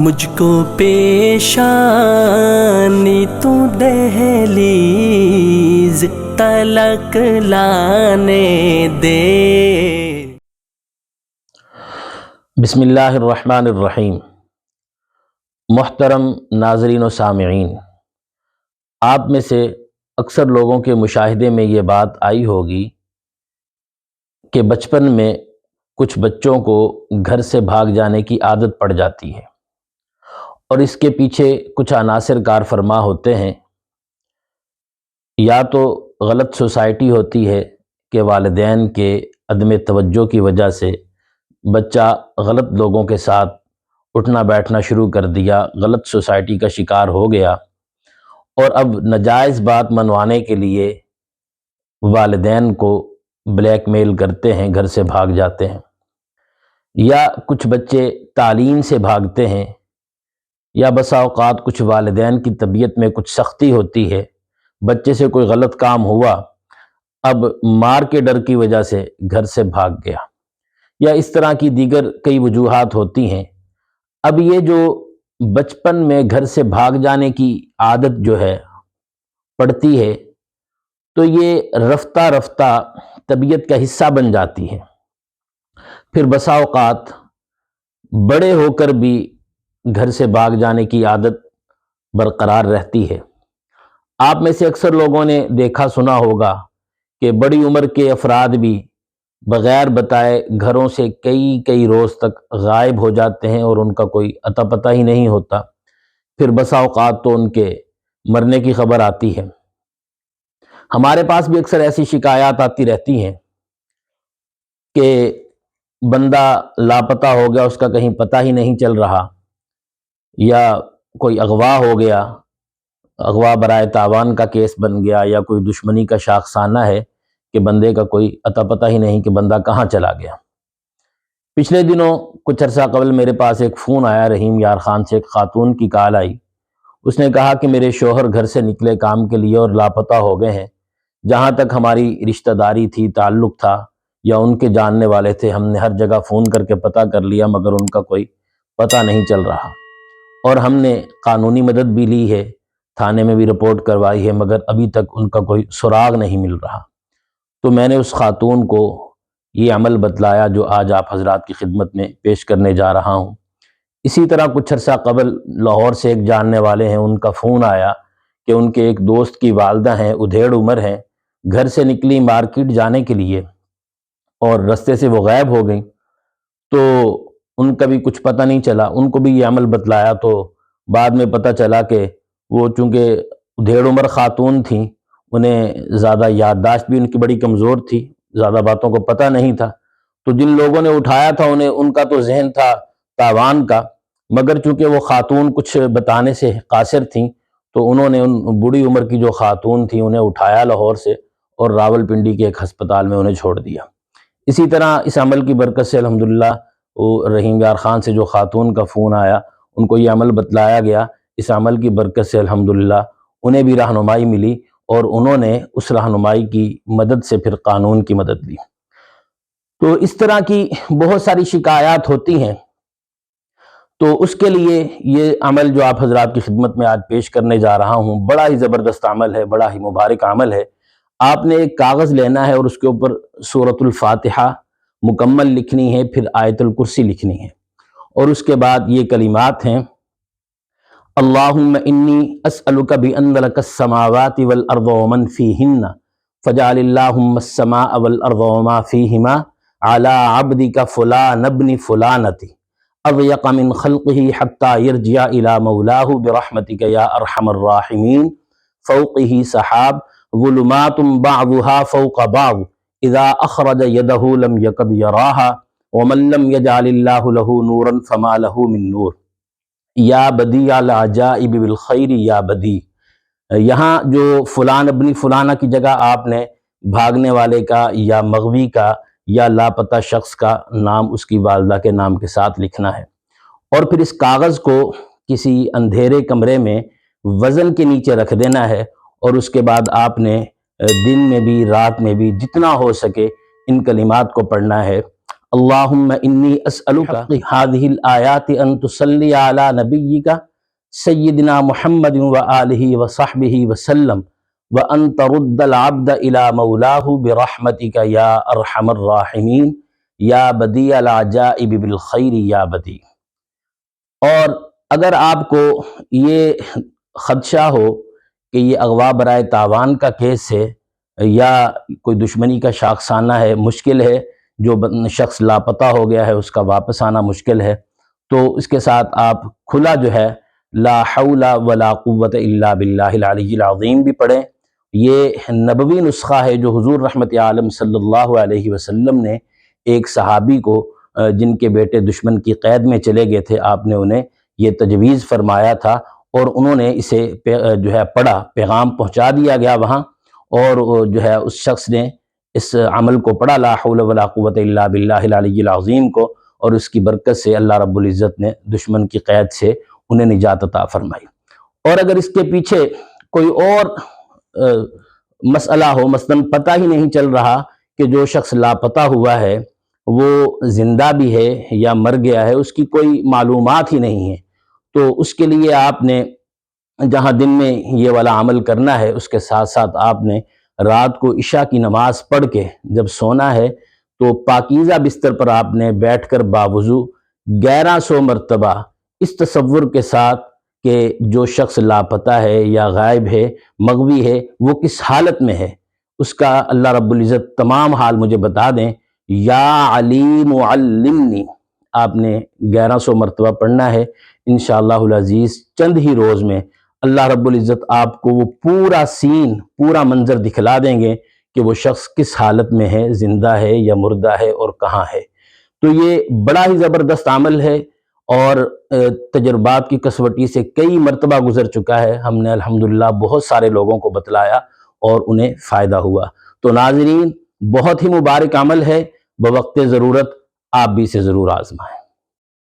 مجھ کو پیشانی تو دہلیز تلک لانے دے۔ بسم اللہ الرحمن الرحیم۔ محترم ناظرین و سامعین، آپ میں سے اکثر لوگوں کے مشاہدے میں یہ بات آئی ہوگی کہ بچپن میں کچھ بچوں کو گھر سے بھاگ جانے کی عادت پڑ جاتی ہے، اور اس کے پیچھے کچھ عناصر کار فرما ہوتے ہیں۔ یا تو غلط سوسائٹی ہوتی ہے کہ والدین کے عدم توجہ کی وجہ سے بچہ غلط لوگوں کے ساتھ اٹھنا بیٹھنا شروع کر دیا، غلط سوسائٹی کا شکار ہو گیا، اور اب ناجائز بات منوانے کے لیے والدین کو بلیک میل کرتے ہیں، گھر سے بھاگ جاتے ہیں۔ یا کچھ بچے تعلیم سے بھاگتے ہیں، یا بسا اوقات کچھ والدین کی طبیعت میں کچھ سختی ہوتی ہے، بچے سے کوئی غلط کام ہوا، اب مار کے ڈر کی وجہ سے گھر سے بھاگ گیا، یا اس طرح کی دیگر کئی وجوہات ہوتی ہیں۔ اب یہ جو بچپن میں گھر سے بھاگ جانے کی عادت جو ہے پڑتی ہے، تو یہ رفتہ رفتہ طبیعت کا حصہ بن جاتی ہے۔ پھر بسا اوقات بڑے ہو کر بھی گھر سے بھاگ جانے کی عادت برقرار رہتی ہے۔ آپ میں سے اکثر لوگوں نے دیکھا سنا ہوگا کہ بڑی عمر کے افراد بھی بغیر بتائے گھروں سے کئی روز تک غائب ہو جاتے ہیں، اور ان کا کوئی اتا پتہ ہی نہیں ہوتا۔ پھر بسا اوقات تو ان کے مرنے کی خبر آتی ہے۔ ہمارے پاس بھی اکثر ایسی شکایات آتی رہتی ہیں کہ بندہ لاپتہ ہو گیا، اس کا کہیں پتہ ہی نہیں چل رہا، یا کوئی اغوا ہو گیا، اغوا برائے تاوان کا کیس بن گیا، یا کوئی دشمنی کا شاخسانہ ہے کہ بندے کا کوئی اتا پتہ ہی نہیں کہ بندہ کہاں چلا گیا۔ پچھلے دنوں کچھ عرصہ قبل میرے پاس ایک فون آیا، رحیم یار خان سے ایک خاتون کی کال آئی۔ اس نے کہا کہ میرے شوہر گھر سے نکلے کام کے لیے اور لاپتہ ہو گئے ہیں۔ جہاں تک ہماری رشتہ داری تھی، تعلق تھا، یا ان کے جاننے والے تھے، ہم نے ہر جگہ فون کر کے پتہ کر لیا، مگر ان کا کوئی پتہ نہیں چل رہا، اور ہم نے قانونی مدد بھی لی ہے، تھانے میں بھی رپورٹ کروائی ہے، مگر ابھی تک ان کا کوئی سراغ نہیں مل رہا۔ تو میں نے اس خاتون کو یہ عمل بتلایا جو آج آپ حضرات کی خدمت میں پیش کرنے جا رہا ہوں۔ اسی طرح کچھ عرصہ قبل لاہور سے ایک جاننے والے ہیں، ان کا فون آیا کہ ان کے ایک دوست کی والدہ ہیں، ادھیڑ عمر ہیں، گھر سے نکلی مارکیٹ جانے کے لیے اور رستے سے وہ غائب ہو گئیں، تو ان کا بھی کچھ پتہ نہیں چلا۔ ان کو بھی یہ عمل بتلایا تو بعد میں پتہ چلا کہ وہ چونکہ ادھیڑ عمر خاتون تھیں، انہیں زیادہ یادداشت بھی ان کی بڑی کمزور تھی، زیادہ باتوں کو پتہ نہیں تھا، تو جن لوگوں نے اٹھایا تھا ان کا تو ذہن تھا تاوان کا، مگر چونکہ وہ خاتون کچھ بتانے سے قاصر تھیں، تو انہوں نے ان بڑی عمر کی جو خاتون تھیں انہیں اٹھایا لاہور سے اور راول پنڈی کے ایک ہسپتال میں انہیں چھوڑ دیا۔ اسی طرح اس عمل کی برکت سے الحمدللہ رحیم یار خان سے جو خاتون کا فون آیا، ان کو یہ عمل بتلایا گیا، اس عمل کی برکت سے الحمدللہ انہیں بھی رہنمائی ملی، اور انہوں نے اس رہنمائی کی مدد سے پھر قانون کی مدد لی۔ تو اس طرح کی بہت ساری شکایات ہوتی ہیں، تو اس کے لیے یہ عمل جو آپ حضرات کی خدمت میں آج پیش کرنے جا رہا ہوں بڑا ہی زبردست عمل ہے، بڑا ہی مبارک عمل ہے۔ آپ نے ایک کاغذ لینا ہے اور اس کے اوپر سورۃ الفاتحہ مکمل لکھنی ہے، پھر آیت الکرسی لکھنی ہے، اور اس کے بعد یہ کلمات ہیں: اللہم انی اسألک بان لک السماوات والارض ومن فیہن فاجعل اللہم السماء والارض وما فیہما علی عبدک فلان ابن فلانۃ اضیق من خلقہ حتی یرجع الی مولاہ برحمتک یا ارحم الراحمین فوقہ سحاب ظلمات بعضها فوق بعض اذا اخرج یدہ لم یکد یراہا ومن لم یجعل اللہ لہ نورا فما لہ من نور یا بدیع العجائب بالخیر یا بدیع۔ یہاں جو فلان ابن فلانہ کی جگہ آپ نے بھاگنے والے کا یا مغوی کا یا لاپتہ شخص کا نام اس کی والدہ کے نام کے ساتھ لکھنا ہے، اور پھر اس کاغذ کو کسی اندھیرے کمرے میں وزن کے نیچے رکھ دینا ہے، اور اس کے بعد آپ نے دن میں بھی رات میں بھی جتنا ہو سکے ان کلمات کو پڑھنا ہے: اللہم انی اسألک ہذہ الآیات ان تصلی علی نبیک سیدنا محمد وآلہ وصحبہ وسلم وان ترد العبد الی مولاہ برحمتک یا ارحم الراحمین یا بدیع العجائب بالخیر یا بدیع۔ اور اگر آپ کو یہ خدشہ ہو کہ یہ اغوا برائے تاوان کا کیس ہے یا کوئی دشمنی کا شاخسانہ ہے، مشکل ہے، جو شخص لاپتہ ہو گیا ہے اس کا واپس آنا مشکل ہے، تو اس کے ساتھ آپ کھلا جو ہے لا حول ولا قوت الا باللہ العلی العظیم بھی پڑھیں۔ یہ نبوی نسخہ ہے جو حضور رحمت عالم صلی اللہ علیہ وسلم نے ایک صحابی کو جن کے بیٹے دشمن کی قید میں چلے گئے تھے، آپ نے انہیں یہ تجویز فرمایا تھا اور انہوں نے اسے جو ہے پڑھا، پیغام پہنچا دیا گیا وہاں، اور جو ہے اس شخص نے اس عمل کو پڑھا لا حول ولا قوت الا باللہ العلی العظیم کو، اور اس کی برکت سے اللہ رب العزت نے دشمن کی قید سے انہیں نجات عطا فرمائی۔ اور اگر اس کے پیچھے کوئی اور مسئلہ ہو، مثلاً پتہ ہی نہیں چل رہا کہ جو شخص لاپتہ ہوا ہے وہ زندہ بھی ہے یا مر گیا ہے، اس کی کوئی معلومات ہی نہیں ہے، تو اس کے لیے آپ نے جہاں دن میں یہ والا عمل کرنا ہے، اس کے ساتھ ساتھ آپ نے رات کو عشاء کی نماز پڑھ کے جب سونا ہے تو پاکیزہ بستر پر آپ نے بیٹھ کر باوضو 1100 مرتبہ اس تصور کے ساتھ کہ جو شخص لاپتہ ہے یا غائب ہے، مغوی ہے، وہ کس حالت میں ہے، اس کا اللہ رب العزت تمام حال مجھے بتا دیں، یا علیم علمنی، آپ نے 1100 مرتبہ پڑھنا ہے۔ انشاءاللہ العزیز چند ہی روز میں اللہ رب العزت آپ کو وہ پورا سین، پورا منظر دکھلا دیں گے کہ وہ شخص کس حالت میں ہے، زندہ ہے یا مردہ ہے اور کہاں ہے۔ تو یہ بڑا ہی زبردست عمل ہے اور تجربات کی کسوٹی سے کئی مرتبہ گزر چکا ہے، ہم نے الحمدللہ بہت سارے لوگوں کو بتلایا اور انہیں فائدہ ہوا۔ تو ناظرین، بہت ہی مبارک عمل ہے، بوقت ضرورت آپ بھی اسے ضرور آزمائیں۔